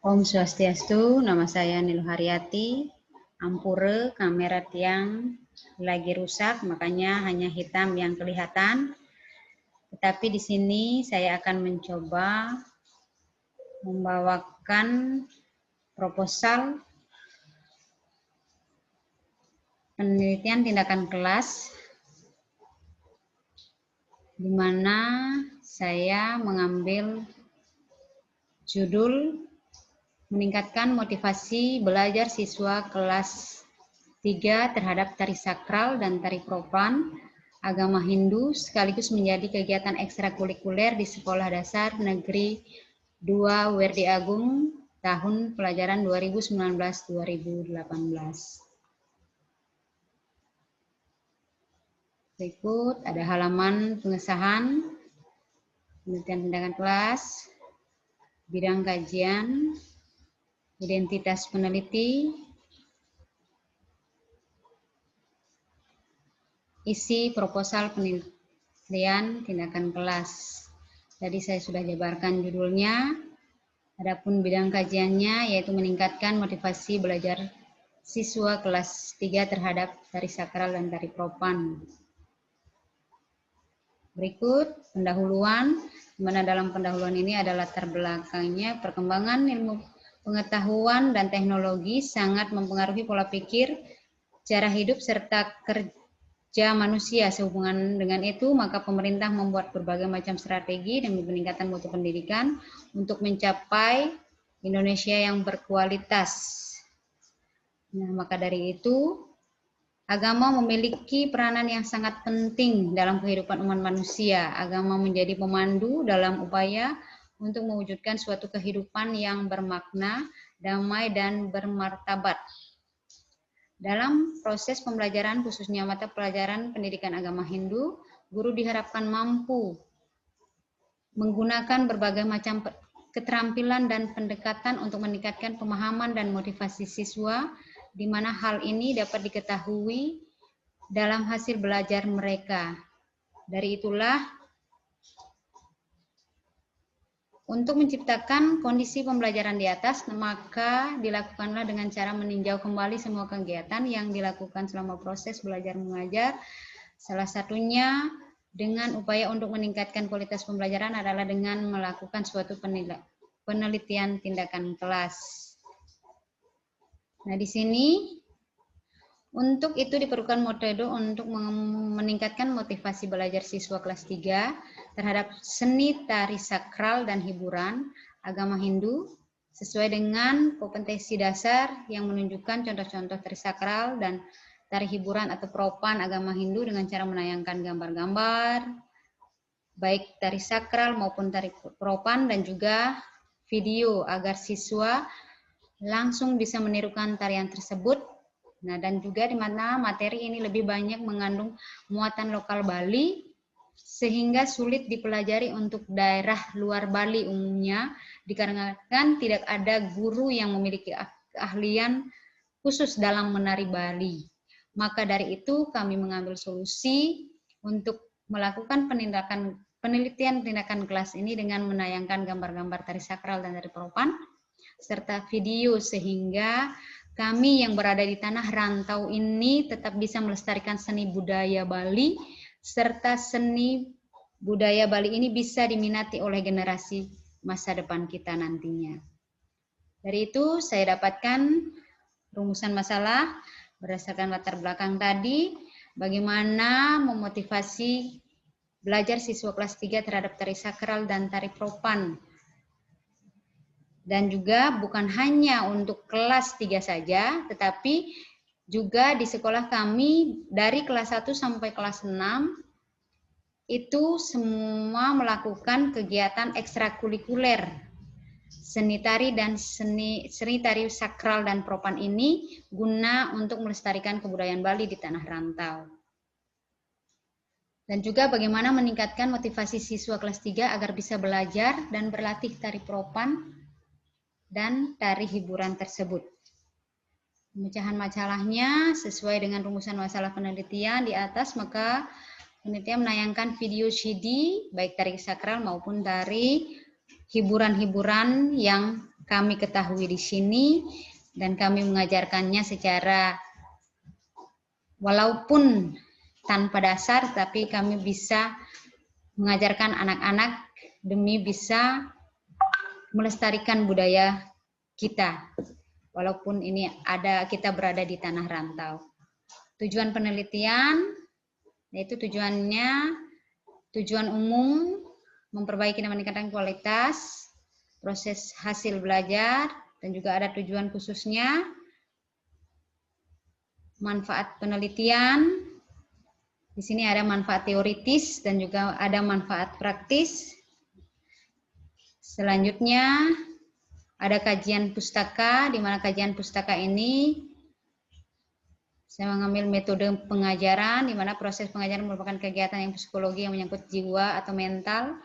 Om Swastiastu, nama saya Nilu Haryati. Ampure, kamera tiang lagi rusak, makanya hanya hitam yang kelihatan. Tetapi di sini saya akan mencoba membawakan proposal penelitian tindakan kelas, di mana saya mengambil judul meningkatkan motivasi belajar siswa kelas 3 terhadap tari sakral dan tari propan agama Hindu sekaligus menjadi kegiatan ekstrakurikuler di Sekolah Dasar Negeri 2 Werdi Agung tahun pelajaran 2019-2018. Berikut ada halaman pengesahan penelitian tindakan kelas, bidang kajian, identitas peneliti, isi proposal penelitian tindakan kelas. Tadi saya sudah jabarkan judulnya. Adapun bidang kajiannya yaitu meningkatkan motivasi belajar siswa kelas 3 terhadap tari sakral dan tari propan. Berikut pendahuluan, di mana dalam pendahuluan ini adalah latar belakangnya perkembangan ilmu pengetahuan dan teknologi sangat mempengaruhi pola pikir, cara hidup, serta kerja manusia. Sehubungan dengan itu, maka pemerintah membuat berbagai macam strategi demi peningkatan mutu pendidikan untuk mencapai Indonesia yang berkualitas. Nah, maka dari itu, agama memiliki peranan yang sangat penting dalam kehidupan umat manusia. Agama menjadi pemandu dalam upaya untuk mewujudkan suatu kehidupan yang bermakna, damai, dan bermartabat. Dalam proses pembelajaran, khususnya mata pelajaran pendidikan agama Hindu, guru diharapkan mampu menggunakan berbagai macam keterampilan dan pendekatan untuk meningkatkan pemahaman dan motivasi siswa, di mana hal ini dapat diketahui dalam hasil belajar mereka. Dari itulah, untuk menciptakan kondisi pembelajaran di atas, maka dilakukanlah dengan cara meninjau kembali semua kegiatan yang dilakukan selama proses belajar mengajar. Salah satunya dengan upaya untuk meningkatkan kualitas pembelajaran adalah dengan melakukan suatu penelitian tindakan kelas. Nah, di sini untuk itu diperlukan metode untuk meningkatkan motivasi belajar siswa kelas 3 terhadap seni tari sakral dan hiburan agama Hindu sesuai dengan kompetensi dasar yang menunjukkan contoh-contoh tari sakral dan tari hiburan atau propan agama Hindu dengan cara menayangkan gambar-gambar baik tari sakral maupun tari propan dan juga video agar siswa langsung bisa menirukan tarian tersebut. Nah, dan juga di mana materi ini lebih banyak mengandung muatan lokal Bali sehingga sulit dipelajari untuk daerah luar Bali umumnya dikarenakan tidak ada guru yang memiliki keahlian khusus dalam menari Bali. Maka dari itu kami mengambil solusi untuk melakukan penelitian tindakan kelas ini dengan menayangkan gambar-gambar tari sakral dan tari propan serta video sehingga kami yang berada di tanah rantau ini tetap bisa melestarikan seni budaya Bali, serta seni budaya Bali ini bisa diminati oleh generasi masa depan kita nantinya. Dari itu, saya dapatkan rumusan masalah berdasarkan latar belakang tadi, bagaimana memotivasi belajar siswa kelas 3 terhadap tari sakral dan tari propan. Dan juga bukan hanya untuk kelas 3 saja, tetapi juga di sekolah kami dari kelas 1 sampai kelas 6 itu semua melakukan kegiatan ekstrakurikuler seni tari dan seni tari sakral dan propan ini guna untuk melestarikan kebudayaan Bali di tanah rantau. Dan juga bagaimana meningkatkan motivasi siswa kelas 3 agar bisa belajar dan berlatih tari propan dan tari hiburan tersebut. Pemecahan masalahnya sesuai dengan rumusan masalah penelitian di atas, maka penelitian menayangkan video CD baik tari sakral maupun tari hiburan-hiburan yang kami ketahui di sini dan kami mengajarkannya secara walaupun tanpa dasar, tapi kami bisa mengajarkan anak-anak demi bisa melestarikan budaya kita, walaupun ini kita berada di tanah rantau. Tujuan penelitian, yaitu tujuan umum, memperbaiki dan meningkatkan kualitas, proses hasil belajar, dan juga ada tujuan khususnya, manfaat penelitian. Di sini ada manfaat teoritis dan juga ada manfaat praktis. Selanjutnya, ada kajian pustaka, di mana kajian pustaka ini saya mengambil metode pengajaran, di mana proses pengajaran merupakan kegiatan yang psikologi yang menyangkut jiwa atau mental.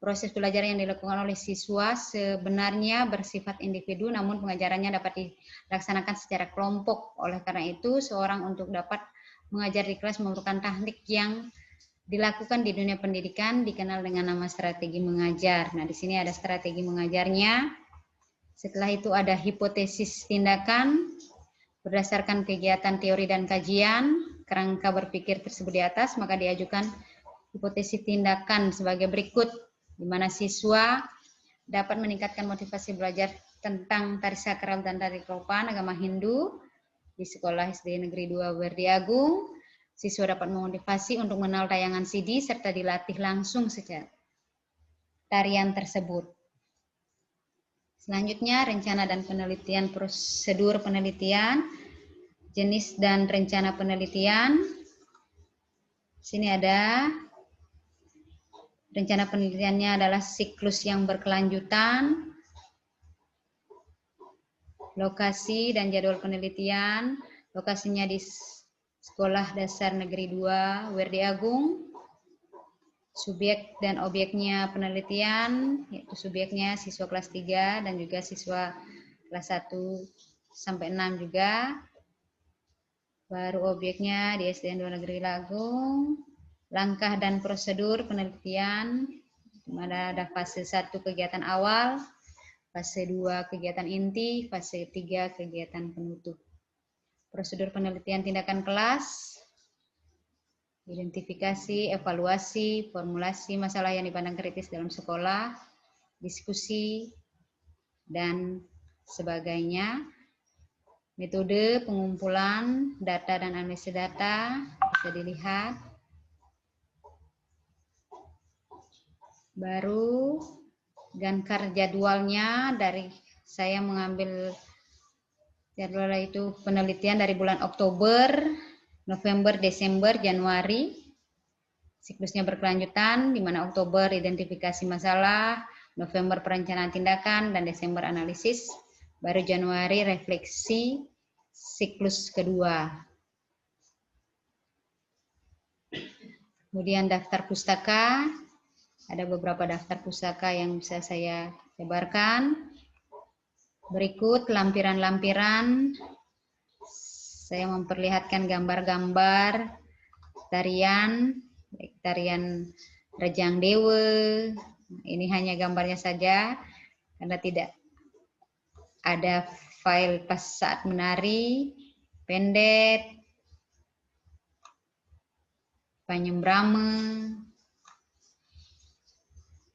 Proses belajar yang dilakukan oleh siswa sebenarnya bersifat individu, namun pengajarannya dapat dilaksanakan secara kelompok. Oleh karena itu, seorang untuk dapat mengajar di kelas memerlukan teknik yang dilakukan di dunia pendidikan, dikenal dengan nama strategi mengajar. Nah, di sini ada strategi mengajarnya. Setelah itu ada hipotesis tindakan. Berdasarkan kegiatan teori dan kajian, kerangka berpikir tersebut di atas, maka diajukan hipotesis tindakan sebagai berikut, di mana siswa dapat meningkatkan motivasi belajar tentang tari sakral dan tari keropan agama Hindu di Sekolah SD Negeri 2 Werdi Agung. Siswa dapat memotivasi untuk mengenal tayangan CD serta dilatih langsung secara tarian tersebut. Selanjutnya, rencana dan penelitian, prosedur penelitian, jenis dan rencana penelitian. Sini ada rencana penelitiannya adalah siklus yang berkelanjutan, lokasi dan jadwal penelitian. Lokasinya di Sekolah Dasar Negeri 2 Werdi Agung. Subjek dan objeknya penelitian, yaitu subjeknya siswa kelas 3 dan juga siswa kelas 1 sampai 6 juga. Baru objeknya di SDN 2 Negeri Agung. Langkah dan prosedur penelitian, ada fase 1 kegiatan awal, fase 2 kegiatan inti, fase 3 kegiatan penutup. Prosedur penelitian tindakan kelas, identifikasi, evaluasi, formulasi masalah yang dipandang kritis dalam sekolah, diskusi, dan sebagainya. Metode pengumpulan data dan analisis data bisa dilihat. Baru Gankar jadwalnya, dari saya mengambil jadwal itu penelitian dari bulan Oktober, November, Desember, Januari. Siklusnya berkelanjutan, di mana Oktober identifikasi masalah, November perencanaan tindakan, dan Desember analisis. Baru Januari refleksi siklus kedua. Kemudian daftar pustaka. Ada beberapa daftar pustaka yang bisa saya sebarkan. Berikut lampiran-lampiran. Saya memperlihatkan gambar-gambar tarian, tarian Rejang Dewa. Ini hanya gambarnya saja, karena tidak ada file pas saat menari, pendet, Panyembrama,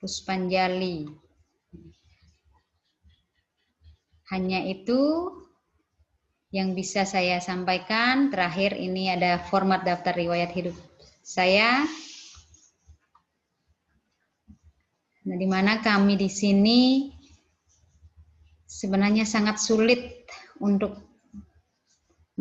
Puspanjali. Hanya itu yang bisa saya sampaikan. Terakhir ini ada format daftar riwayat hidup saya. Nah, di mana kami di sini sebenarnya sangat sulit untuk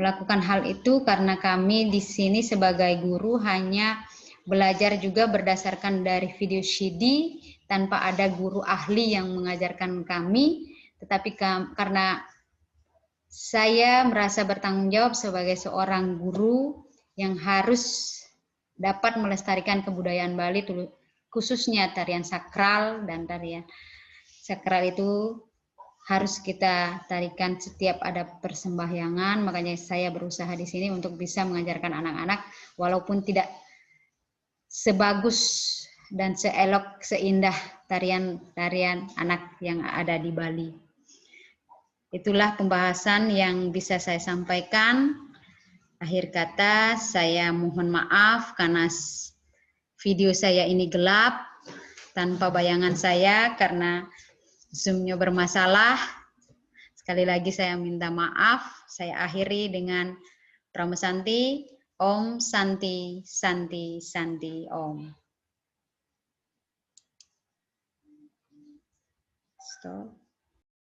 melakukan hal itu, karena kami di sini sebagai guru hanya belajar juga berdasarkan dari video CD tanpa ada guru ahli yang mengajarkan kami. Tetapi karena saya merasa bertanggung jawab sebagai seorang guru yang harus dapat melestarikan kebudayaan Bali, khususnya tarian sakral, dan tarian sakral itu harus kita tarikan setiap ada persembahyangan. Makanya saya berusaha di sini untuk bisa mengajarkan anak-anak, walaupun tidak sebagus dan seelok, seindah tarian-tarian anak yang ada di Bali. Itulah pembahasan yang bisa saya sampaikan. Akhir kata, saya mohon maaf karena video saya ini gelap tanpa bayangan saya karena Zoom-nya bermasalah. Sekali lagi saya minta maaf. Saya akhiri dengan Brahma Santi, Om Santi, Santi, Santi, Om. Stop.